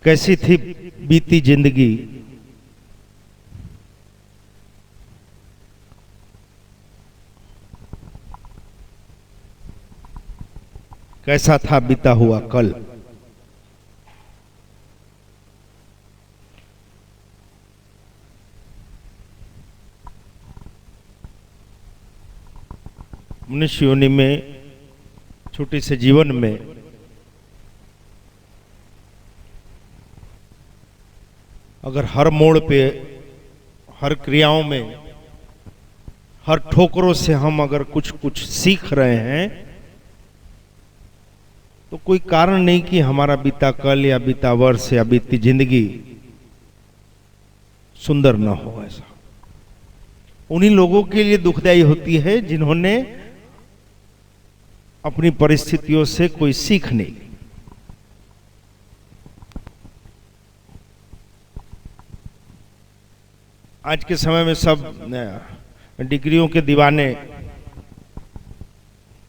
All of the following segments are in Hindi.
कैसी थी बीती जिंदगी, कैसा था बीता हुआ कल। मनुष्य योनि में, छोटे से जीवन में अगर हर मोड़ पे, हर क्रियाओं में, हर ठोकरों से हम अगर कुछ कुछ सीख रहे हैं तो कोई कारण नहीं कि हमारा बीता कल या बीता वर्ष या बीती जिंदगी सुंदर ना हो। ऐसा उन्हीं लोगों के लिए दुखदाई होती है जिन्होंने अपनी परिस्थितियों से कोई सीख नहीं। आज के समय में सब डिग्रियों के दीवाने,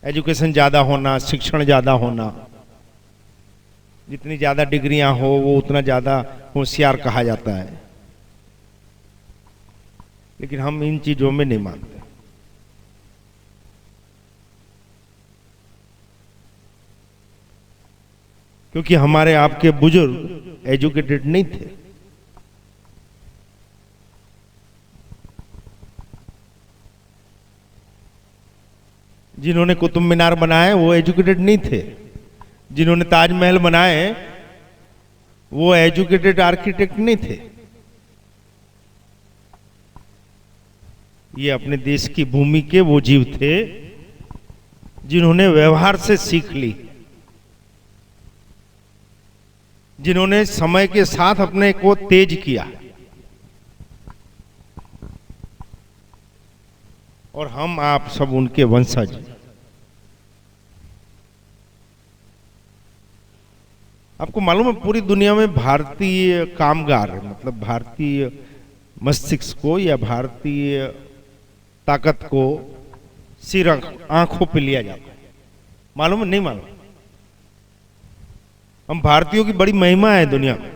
एजुकेशन ज्यादा होना, शिक्षण ज्यादा होना, जितनी ज्यादा डिग्रियां हो वो उतना ज्यादा होशियार कहा जाता है। लेकिन हम इन चीजों में नहीं मानते। क्योंकि हमारे आपके बुजुर्ग एजुकेटेड नहीं थे। जिन्होंने कुतुब मीनार बनाए वो एजुकेटेड नहीं थे। जिन्होंने ताजमहल बनाए वो एजुकेटेड आर्किटेक्ट नहीं थे। ये अपने देश की भूमि के वो जीव थे जिन्होंने व्यवहार से सीख ली, जिन्होंने समय के साथ अपने को तेज किया। और हम आप सब उनके वंशज। आपको मालूम है पूरी दुनिया में भारतीय कामगार, मतलब भारतीय मस्तिष्क को या भारतीय ताकत को सिर्फ आंखों पे लिया जाता है। मालूम है? नहीं मालूम? हम भारतीयों की बड़ी महिमा है दुनिया में।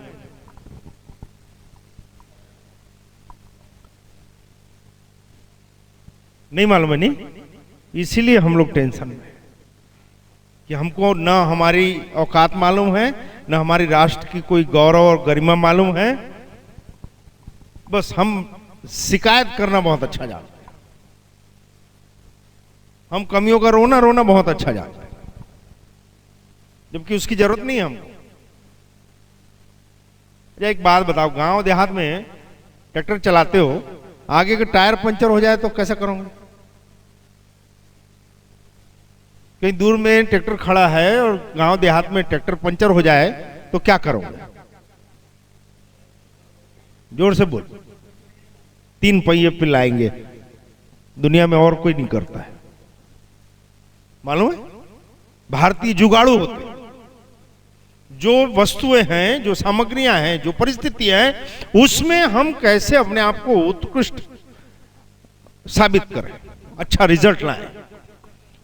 नहीं मालूम है? नहीं, इसीलिए हम लोग टेंशन में कि हमको ना हमारी औकात मालूम है, ना हमारी राष्ट्र की कोई गौरव और गरिमा मालूम है। बस हम शिकायत करना बहुत अच्छा जानते हैं। हम कमियों का रोना रोना बहुत अच्छा जानते हैं, जबकि उसकी जरूरत नहीं है हमको। एक बात बताओ, गांव देहात में ट्रैक्टर चलाते हो, आगे के टायर पंचर हो जाए तो कैसा करोगे? कहीं दूर में ट्रैक्टर खड़ा है और गांव देहात में ट्रैक्टर पंचर हो जाए तो क्या करोगे? जोर से बोल। 3 पहिए पे लाएंगे। दुनिया में और कोई नहीं करता है। मालूम है? भारतीय जुगाड़ू होते हैं। जो वस्तुएं हैं, जो सामग्रियां हैं, जो परिस्थितियां हैं, उसमें हम कैसे अपने आप को उत्कृष्ट साबित करें, अच्छा रिजल्ट लाएं,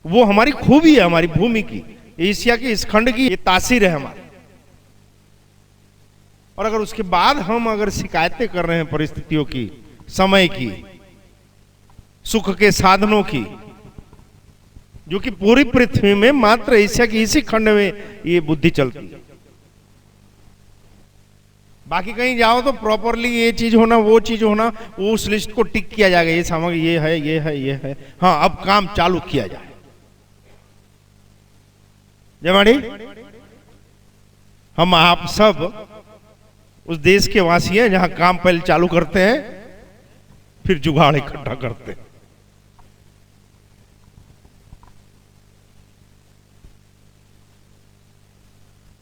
वो हमारी खूबी है, हमारी भूमि की, एशिया की, इस खंड की ये तासीर है हमारी। और अगर उसके बाद हम अगर शिकायतें कर रहे हैं परिस्थितियों की, समय की, सुख के साधनों की, जो कि पूरी पृथ्वी में मात्र एशिया की इसी खंड में ये बुद्धि चलती है। बाकी कहीं जाओ तो प्रॉपरली ये चीज होना, वो चीज होना, वो उस लिस्ट को टिक किया जाएगा, ये सामग्री ये है, ये है, ये है, हाँ अब काम चालू किया जाए। जमाड़ी, हम आप सब उस देश के वासी हैं जहां काम पहले चालू करते हैं, फिर जुगाड़ इकट्ठा करते हैं।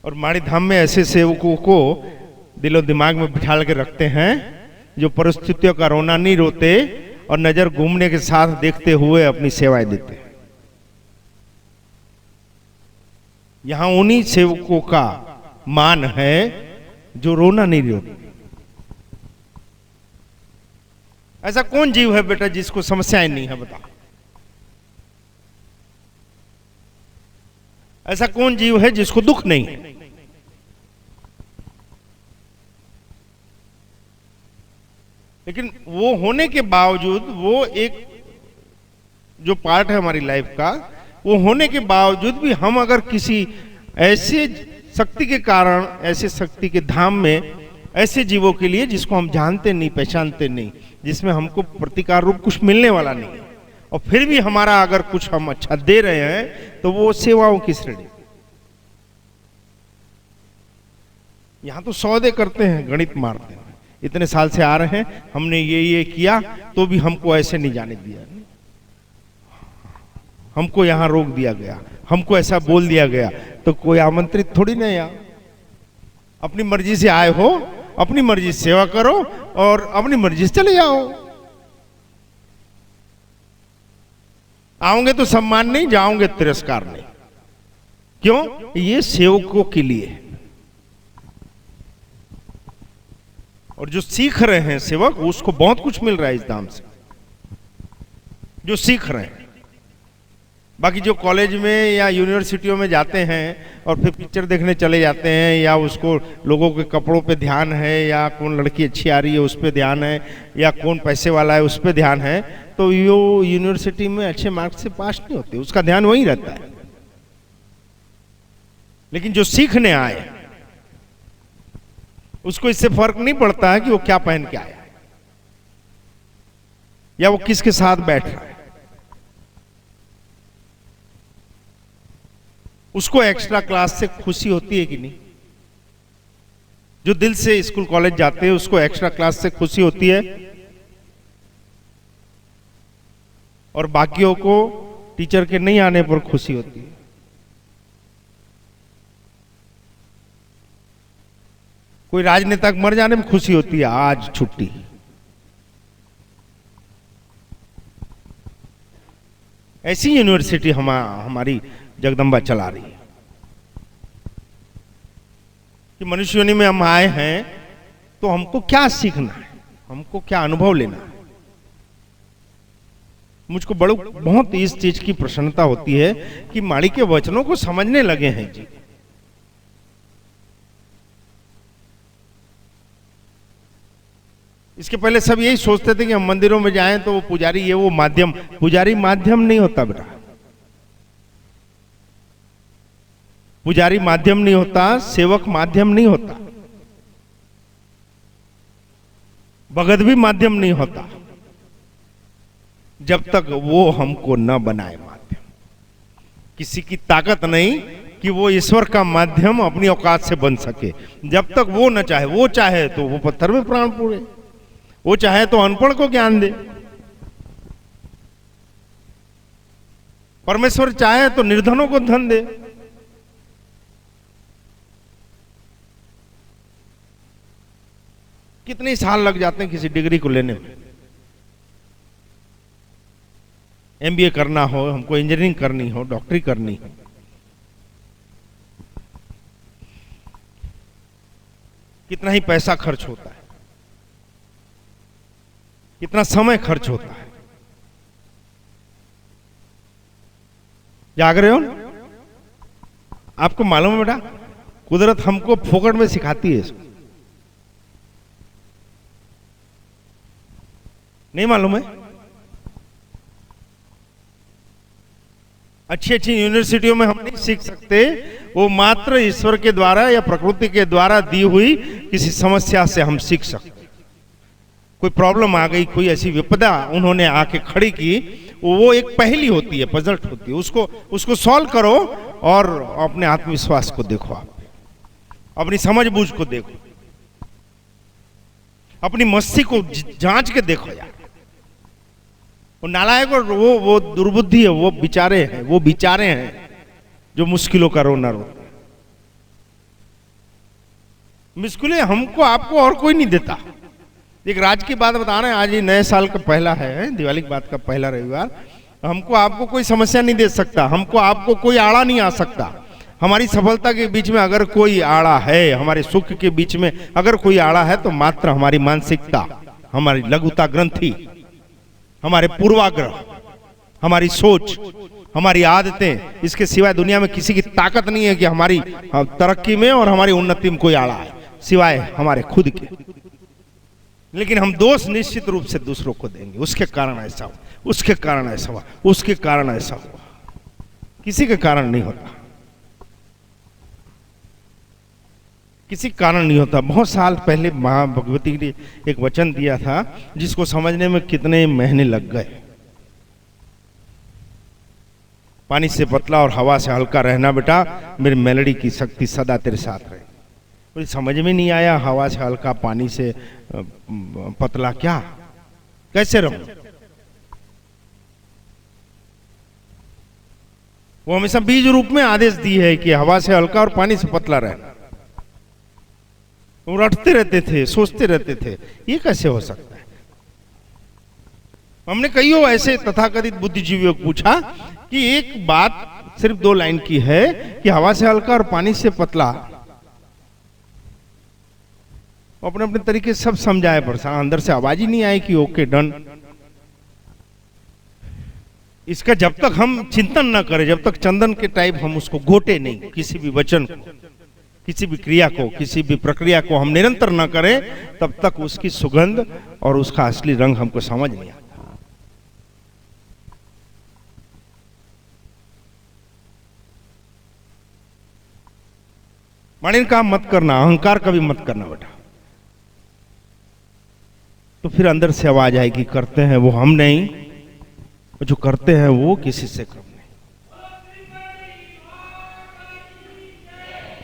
और माड़ी धाम में ऐसे सेवकों को दिलो दिमाग में बिठा के रखते हैं जो परिस्थितियों का रोना नहीं रोते और नजर घूमने के साथ देखते हुए अपनी सेवाएं देते हैं। यहां उन्हीं सेवकों का मान है जो रोना नहीं रोते। ऐसा कौन जीव है बेटा जिसको समस्याएं नहीं है? बता। ऐसा कौन जीव है जिसको दुख नहीं है? लेकिन वो होने के बावजूद वो एक जो पार्ट है हमारी लाइफ का, वो होने के बावजूद भी हम अगर किसी ऐसे शक्ति के कारण, ऐसे शक्ति के धाम में ऐसे जीवों के लिए जिसको हम जानते नहीं, पहचानते नहीं, जिसमें हमको प्रतिकार रूप कुछ मिलने वाला नहीं है, और फिर भी हमारा अगर कुछ हम अच्छा दे रहे हैं तो वो सेवाओं की श्रेणी। यहां तो सौदे करते हैं, गणित मारते हैं, इतने साल से आ रहे हैं, हमने ये किया तो भी हमको ऐसे नहीं जाने दिया, हमको यहां रोक दिया गया, हमको ऐसा बोल दिया गया, तो कोई आमंत्रित थोड़ी नहीं आया। अपनी मर्जी से आए हो, अपनी मर्जी से सेवा करो और अपनी मर्जी से चले जाओ। आओगे तो सम्मान नहीं, जाओगे तिरस्कार नहीं। क्यों? ये सेवकों के लिए। और जो सीख रहे हैं सेवक, उसको बहुत कुछ मिल रहा है इस धाम से, जो सीख रहे हैं। बाकी जो कॉलेज में या यूनिवर्सिटियों में जाते हैं और फिर पिक्चर देखने चले जाते हैं, या उसको लोगों के कपड़ों पे ध्यान है, या कौन लड़की अच्छी आ रही है उस पे ध्यान है, या कौन पैसे वाला है उस पे ध्यान है, तो यो यूनिवर्सिटी में अच्छे मार्क्स से पास नहीं होते, उसका ध्यान वहीं रहता है। लेकिन जो सीखने आए उसको इससे फर्क नहीं पड़ता है कि वो क्या पहन के आया है या वो किसके साथ बैठ रहा है। उसको एक्स्ट्रा क्लास से खुशी होती है कि नहीं? जो दिल से स्कूल कॉलेज जाते हैं उसको एक्स्ट्रा क्लास से खुशी होती है, और बाकियों को टीचर के नहीं आने पर खुशी होती है। कोई राजनेता मर जाने में खुशी होती है, आज छुट्टी। ऐसी यूनिवर्सिटी हमारी जगदम्बा चला रही है कि मनुष्य योनि में हम आए हैं तो हमको क्या सीखना है, हमको क्या अनुभव लेना है। मुझको बहुत इस चीज की प्रसन्नता होती है कि माड़ी के वचनों को समझने लगे हैं जी। इसके पहले सब यही सोचते थे कि हम मंदिरों में जाएं तो वो पुजारी ये वो माध्यम, पुजारी माध्यम नहीं होता बेटा, पुजारी माध्यम नहीं होता, सेवक माध्यम नहीं होता, भगत भी माध्यम नहीं होता, जब तक वो हमको न बनाए माध्यम। किसी की ताकत नहीं कि वो ईश्वर का माध्यम अपनी औकात से बन सके। जब तक वो न चाहे, वो चाहे तो वो पत्थर में प्राण पूरे, वो चाहे तो अनपढ़ को ज्ञान दे, परमेश्वर चाहे तो निर्धनों को धन दे। कितने साल लग जाते हैं किसी डिग्री को लेने में। एमबीए करना हो, हमको इंजीनियरिंग करनी हो, डॉक्टरी करनी हो, कितना ही पैसा खर्च होता है, कितना समय खर्च होता है। जाग रहे हो? आपको मालूम है बेटा, कुदरत हमको फोकट में सिखाती है इसको। नहीं मालूम है? अच्छी अच्छी यूनिवर्सिटियों में हम नहीं सीख सकते, वो मात्र ईश्वर के द्वारा या प्रकृति के द्वारा दी हुई किसी समस्या से हम सीख सकते। कोई प्रॉब्लम आ गई, कोई ऐसी विपदा उन्होंने आके खड़ी की, वो एक पहेली होती है, पजल होती है, उसको सॉल्व करो और अपने आत्मविश्वास को देखो, आप अपनी समझ बूझ को देखो, अपनी मस्ती को जांच के देखो यार। वो नालायक और वो दुर्बुद्धि है, वो बिचारे हैं जो मुश्किलों का रोना रोते हैं। मुश्किलें हमको आपको और कोई नहीं देता। एक राज की बात बता रहे हैं, आज ही नए साल का पहला है, दिवाली की बात का पहला रविवार। हमको आपको कोई समस्या नहीं दे सकता, हमको आपको कोई आड़ा नहीं आ सकता। हमारी सफलता के बीच में अगर कोई आड़ा है, हमारे सुख के बीच में अगर कोई आड़ा है, तो मात्र हमारी मानसिकता, हमारी लघुता ग्रंथि, हमारे पूर्वाग्रह, हमारी सोच, हमारी आदतें। इसके सिवाय दुनिया में किसी की ताकत नहीं है कि हमारी तरक्की में और हमारी उन्नति में कोई आड़ा है, सिवाय हमारे खुद के। लेकिन हम दोष निश्चित रूप से दूसरों को देंगे, उसके कारण ऐसा हुआ, उसके कारण ऐसा हुआ, उसके कारण ऐसा हुआ। किसी के कारण नहीं होता, किसी कारण नहीं होता। बहुत साल पहले मां भगवती ने एक वचन दिया था जिसको समझने में कितने महीने लग गए। पानी से पतला और हवा से हल्का रहना बेटा, मेरी मेलोडी की शक्ति सदा तेरे साथ रहे। मुझे समझ में नहीं आया, हवा से हल्का पानी से पतला क्या, कैसे रहूं? वो हमेशा बीज रूप में आदेश दी है कि हवा से हल्का और पानी से पतला रहना। वो रटते रहते थे, सोचते रहते थे, ये कैसे हो सकता है? हमने कईयों ऐसे तथाकथित बुद्धिजीवियों को पूछा कि एक बात सिर्फ 2 लाइन की है कि हवा से हल्का और पानी से पतला, अपने अपने तरीके सब समझाए, पर अंदर से आवाज ही नहीं आई कि ओके डन। इसका जब तक हम चिंतन न करें, जब तक चंदन के टाइप हम उसको घोटे नहीं, किसी भी वचन को, किसी भी क्रिया को, किसी भी प्रक्रिया को हम निरंतर न करें, तब तक उसकी सुगंध और उसका असली रंग हमको समझ नहीं आता। मानिन का मत करना, अहंकार कभी मत करना बेटा। तो फिर अंदर से आवाज आएगी, करते हैं वो हम नहीं, जो करते हैं वो किसी से कम नहीं।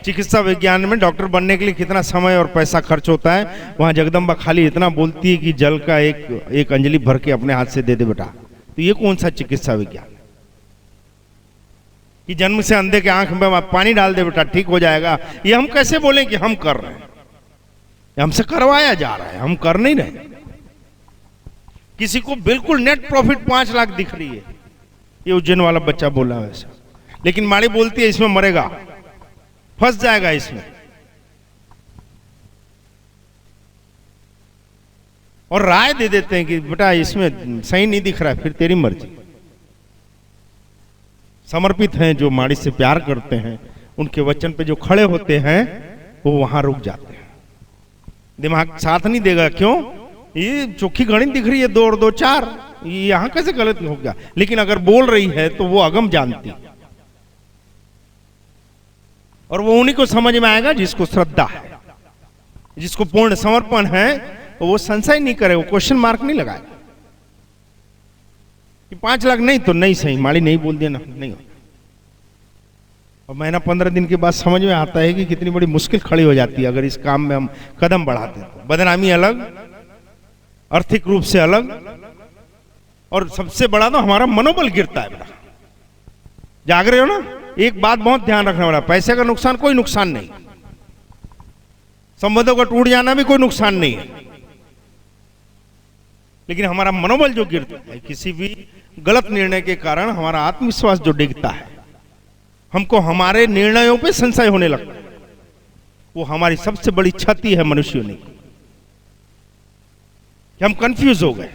चिकित्सा विज्ञान में डॉक्टर बनने के लिए कितना समय और पैसा खर्च होता है, वहां जगदम्बा खाली इतना बोलती है कि जल का एक अंजलि भर के अपने हाथ से दे दे बेटा। तो ये कौन सा चिकित्सा विज्ञान कि जन्म से अंधे के आंख में पानी डाल दे बेटा ठीक हो जाएगा? ये हम कैसे बोले कि हम कर रहे हैं? हमसे करवाया जा रहा है, हम कर नहीं रहे। किसी को बिल्कुल नेट प्रॉफिट 5 लाख दिख रही है, ये उज्जैन वाला बच्चा बोला वैसा, लेकिन माड़ी बोलती है इसमें मरेगा, फंस जाएगा इसमें, और राय दे देते हैं कि बेटा इसमें सही नहीं दिख रहा है, फिर तेरी मर्जी। समर्पित हैं जो माड़ी से प्यार करते हैं, उनके वचन पे जो खड़े होते हैं वो वहां रुक जाते हैं। दिमाग साथ नहीं देगा, क्यों? ये चोखी गणित दिख रही है, 2 और 2 4, यहां कैसे गलत हो गया? लेकिन अगर बोल रही है तो वो अगम जानती, और वो उन्हीं को समझ में आएगा जिसको श्रद्धा है, जिसको पूर्ण समर्पण है। वो संशय नहीं करे, वो क्वेश्चन मार्क नहीं लगाएगा कि 5 लाख नहीं तो नहीं सही, माड़ी नहीं बोल दिया ना, नहीं हो। और महीना 15 दिन के बाद समझ में आता है कि कितनी बड़ी मुश्किल खड़ी हो जाती है अगर इस काम में हम कदम बढ़ाते तो। बदनामी अलग, आर्थिक रूप से अलग, और सबसे बड़ा तो हमारा मनोबल गिरता है बेटा। जाग रहे हो ना? एक बात बहुत ध्यान रखना पड़ा, पैसे का नुकसान कोई नुकसान नहीं, संबंधों का टूट जाना भी कोई नुकसान नहीं है, लेकिन हमारा मनोबल जो गिरता है किसी भी गलत निर्णय के कारण, हमारा आत्मविश्वास जो डिगता है, हमको हमारे निर्णयों पे संशय होने लगता है, वो हमारी सबसे बड़ी क्षति है मनुष्यों ने, कि हम कंफ्यूज हो गए।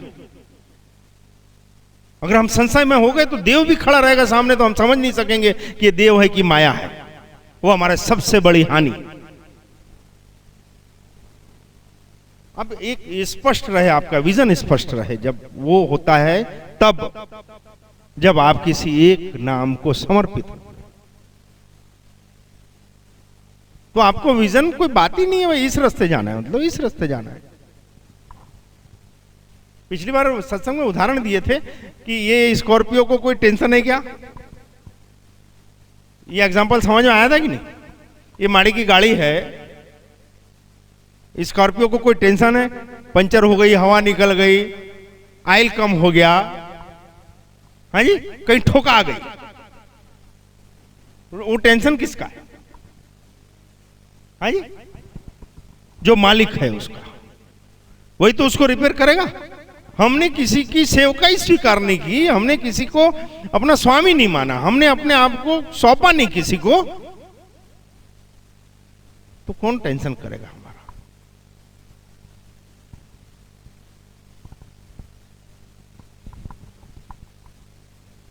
अगर हम संशय में हो गए तो देव भी खड़ा रहेगा सामने, तो हम समझ नहीं सकेंगे कि ये देव है कि माया है। वो हमारे सबसे बड़ी हानि। अब एक स्पष्ट रहे, आपका विजन स्पष्ट रहे, जब वो होता है तब जब आप किसी एक नाम को समर्पित हो, तो आपको विजन कोई बात ही नहीं है, इस रास्ते जाना है, मतलब इस रास्ते जाना है। पिछली बार सत्संग में उदाहरण दिए थे कि ये स्कॉर्पियो को कोई टेंशन है क्या? ये एग्जांपल समझ में आया था कि नहीं? ये माड़ी की गाड़ी है, स्कॉर्पियो को कोई टेंशन है? पंचर हो गई, हवा निकल गई, ऑयल कम हो गया, हाँ जी, कहीं ठोका आ गई, वो टेंशन किसका है? हाँ जी, जो मालिक है उसका, वही तो उसको रिपेयर करेगा। हमने किसी की सेवकाई स्वीकार नहीं की, हमने किसी को अपना स्वामी नहीं माना, हमने अपने आप को सौंपा नहीं किसी को, तो कौन टेंशन करेगा हमारा?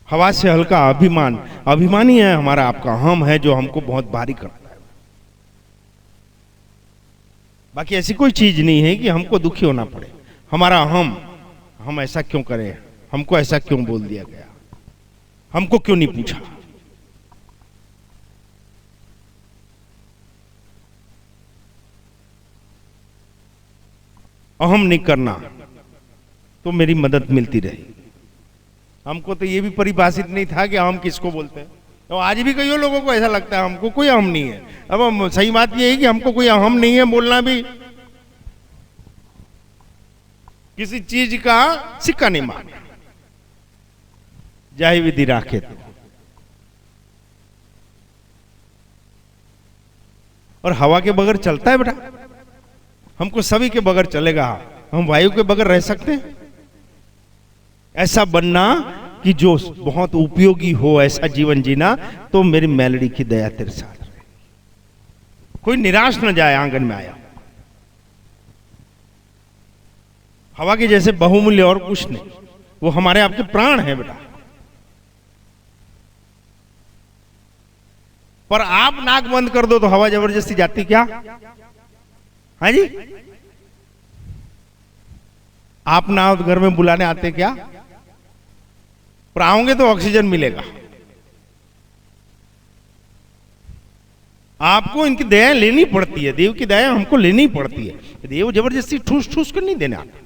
हवा से हल्का अभिमान, अभिमानी है हमारा आपका, हम है जो हमको बहुत भारी करता है। बाकी ऐसी कोई चीज नहीं है कि हमको दुखी होना पड़े। हमारा हम ऐसा क्यों करें, हमको ऐसा क्यों बोल दिया गया, हमको क्यों नहीं पूछा। अहम नहीं करना तो मेरी मदद मिलती रही। हमको तो ये भी परिभाषित नहीं था कि अहम किसको बोलते हैं। तो आज भी कई लोगों को ऐसा लगता है हमको कोई अहम नहीं है। अब सही बात ये है कि हमको कोई अहम नहीं है बोलना भी किसी चीज का सिक्का नहीं मारना, जाहि विधि राखे तो। और हवा के बगैर चलता है बेटा, हमको सभी के बगैर चलेगा। हम वायु के बगैर रह सकते हैं? ऐसा बनना कि जो बहुत उपयोगी हो, ऐसा जीवन जीना। तो मेरी मेलडी की दया तेरे साथ रहे, कोई निराश न जाए आंगन में आया। हवा के जैसे बहुमूल्य और कुछ नहीं, वो हमारे आपके प्राण है बेटा। पर आप नाक बंद कर दो तो हवा जबरदस्ती जाती क्या? हाँ जी, आप ना घर में बुलाने आते क्या? पर आओगे तो ऑक्सीजन मिलेगा। आपको इनकी दया लेनी पड़ती है, देव की दया हमको लेनी पड़ती है। देव जबरदस्ती ठूस ठूस कर नहीं देने आते।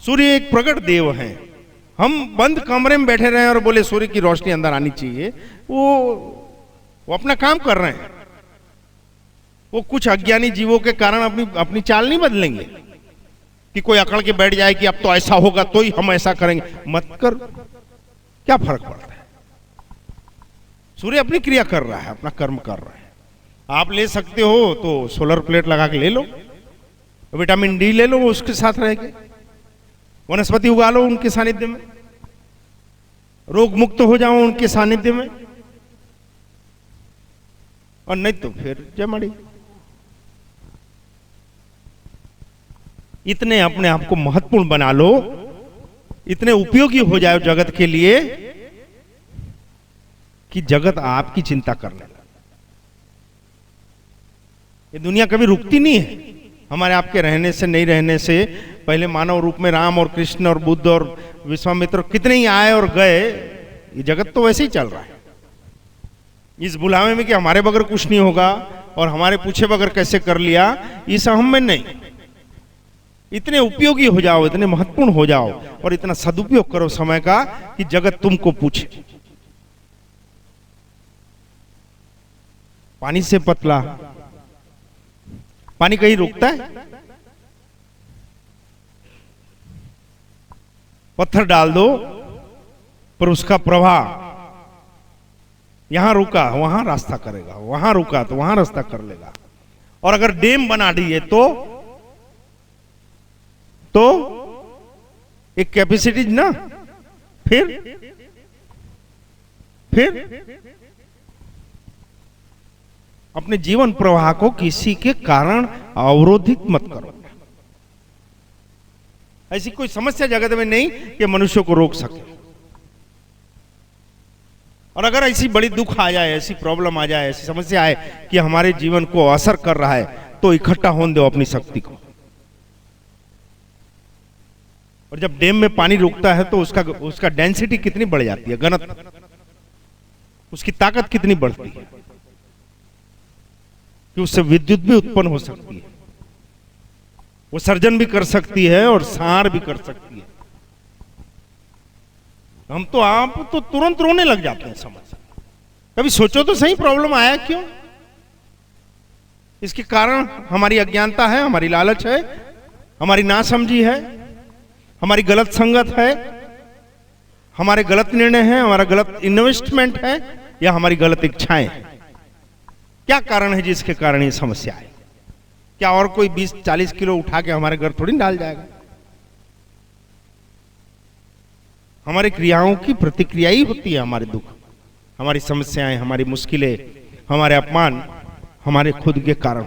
सूर्य एक प्रकट देव है। हम बंद कमरे में बैठे रहे और बोले सूर्य की रोशनी अंदर आनी चाहिए, वो अपना काम कर रहे हैं। वो कुछ अज्ञानी जीवों के कारण अपनी चाल नहीं बदलेंगे कि कोई अकड़ के बैठ जाए कि अब तो ऐसा होगा तो ही हम ऐसा करेंगे। मत कर, क्या फर्क पड़ता है? सूर्य अपनी क्रिया कर रहा है, अपना कर्म कर रहा है। आप ले सकते हो तो सोलर प्लेट लगा के ले लो, विटामिन डी ले लो, वो उसके साथ रहेगी। वनस्पति उगा लो उनके सानिध्य में, रोग मुक्त हो जाओ उनके सानिध्य में, और नहीं तो फिर जमड़ी। इतने अपने आप को महत्वपूर्ण बना लो, इतने उपयोगी हो जाओ जगत के लिए कि जगत आपकी चिंता करने लगे। ये दुनिया कभी रुकती नहीं है। हमारे आपके रहने से, नहीं रहने से, पहले मानव रूप में राम और कृष्ण और बुद्ध और विश्वामित्र कितने ही आए और गए। ये जगत तो वैसे ही चल रहा है। इस बुलावे में कि हमारे बगैर कुछ नहीं होगा और हमारे पूछे बगैर कैसे कर लिया, इस अहम में नहीं। इतने उपयोगी हो जाओ, इतने महत्वपूर्ण हो जाओ और इतना सदुपयोग करो समय का कि जगत तुमको पूछे। पानी से पतला पानी कहीं रुकता है? पत्थर डाल दो पर उसका प्रवाह यहां रुका वहां रास्ता करेगा, वहां रुका तो वहां रास्ता कर लेगा। और अगर डैम बना दिए तो एक कैपेसिटी ना, फिर अपने जीवन प्रवाह को किसी के कारण अवरोधित मत करो। ऐसी कोई समस्या जगत में नहीं कि मनुष्य को रोक सके। और अगर ऐसी बड़ी दुख आ जाए, ऐसी प्रॉब्लम आ जाए, ऐसी समस्या आए कि हमारे जीवन को असर कर रहा है, तो इकट्ठा होने दो अपनी शक्ति को। और जब डैम में पानी रुकता है तो उसका डेंसिटी कितनी बढ़ जाती है, घनत्व, उसकी ताकत कितनी बढ़ती है कि उससे विद्युत भी उत्पन्न हो सकती है, वो सर्जन भी कर सकती है और सार भी कर सकती है। आप तो तुरंत रोने लग जाते हैं समझ। कभी सोचो तो सही प्रॉब्लम आया क्यों? इसके कारण हमारी अज्ञानता है, हमारी लालच है, हमारी नासमझी है, हमारी गलत संगत है, हमारे गलत निर्णय है, हमारा गलत इन्वेस्टमेंट है, या हमारी गलत इच्छाएं। क्या कारण है जिसके कारण ये समस्या है? क्या और कोई 20-40 किलो उठा के हमारे घर थोड़ी डाल जाएगा? हमारी क्रियाओं की प्रतिक्रिया ही होती है। हमारे दुख, हमारी समस्याएं, हमारी मुश्किलें, हमारे अपमान हमारे खुद के कारण।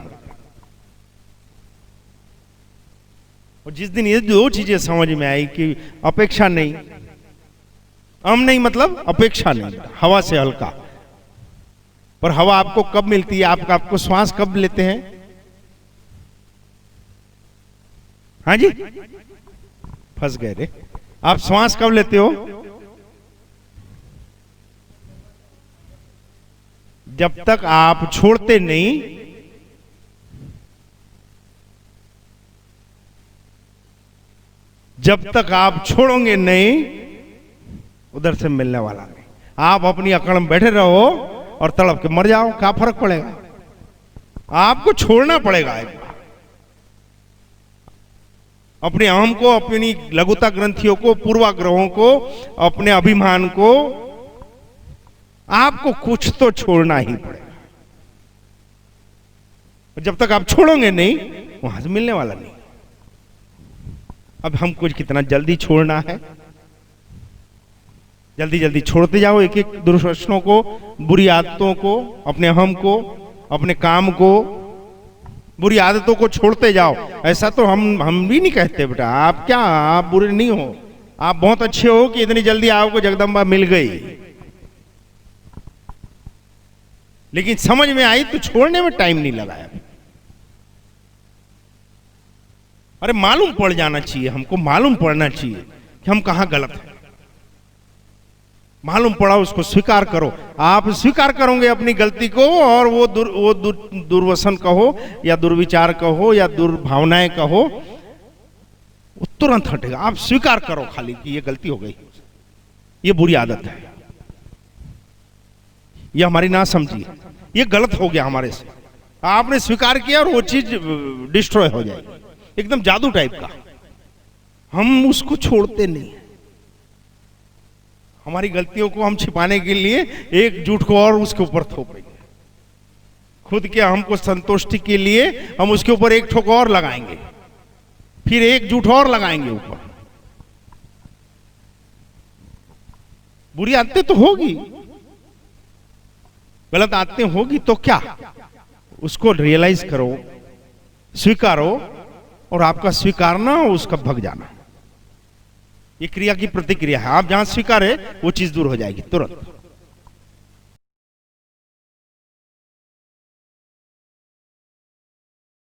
और जिस दिन ये दो चीजें समझ में आई कि अपेक्षा नहीं, हम नहीं मतलब अपेक्षा नहीं, हवा से हल्का। पर हवा आपको कब मिलती है? आपको श्वास कब लेते हैं? हाँ जी, फंस गए रे। आप श्वास कब लेते हो? जब तक आप छोड़ते नहीं, जब तक आप छोड़ोगे नहीं उधर से मिलने वाला नहीं। आप अपनी अकड़ में बैठे रहो और तड़प के मर जाओ, क्या फर्क पड़ेगा? आपको छोड़ना पड़ेगा एक बार। अपने अहम को, अपनी लघुता ग्रंथियों को, पूर्वाग्रहों को, अपने अभिमान को आपको कुछ तो छोड़ना ही पड़ेगा। जब तक आप छोड़ोगे नहीं वहां से मिलने वाला नहीं। अब हमको कितना जल्दी छोड़ना है, जल्दी जल्दी छोड़ते जाओ एक एक दुर्व्यसनों को, बुरी आदतों को, अपने अहम को, अपने काम को, बुरी आदतों को छोड़ते जाओ। ऐसा तो हम भी नहीं कहते बेटा, आप क्या, आप बुरे नहीं हो, आप बहुत अच्छे हो कि इतनी जल्दी आपको जगदम्बा मिल गई। लेकिन समझ में आई तो छोड़ने में टाइम नहीं लगाया। अरे मालूम पड़ जाना चाहिए, हमको मालूम पड़ना चाहिए कि हम कहां गलत हैं। मालूम पड़ा उसको स्वीकार करो। आप स्वीकार करोगे अपनी गलती को और वो दुर्व्यसन कहो या दुर्विचार कहो या दुर्भावनाएं कहो, वो तुरंत हटेगा। आप स्वीकार करो खाली कि ये गलती हो गई, ये बुरी आदत है, ये हमारी ना समझी, ये गलत हो गया हमारे से। आपने स्वीकार किया और वो चीज डिस्ट्रॉय हो जाएगी, एकदम जादू टाइप का। हम उसको छोड़ते नहीं। हमारी गलतियों को हम छिपाने के लिए एक झूठ को और उसके ऊपर थोपेंगे। खुद के हमको संतुष्टि के लिए हम उसके ऊपर एक ठोक और लगाएंगे, फिर एक झूठ और लगाएंगे ऊपर। बुरी आदतें तो होगी, गलत आदतें होगी, तो क्या, उसको रियलाइज करो, स्वीकारो, और आपका स्वीकारना और उसका भग जाना, ये क्रिया की प्रतिक्रिया है। आप जहां स्वीकारे वो चीज दूर हो जाएगी तुरंत।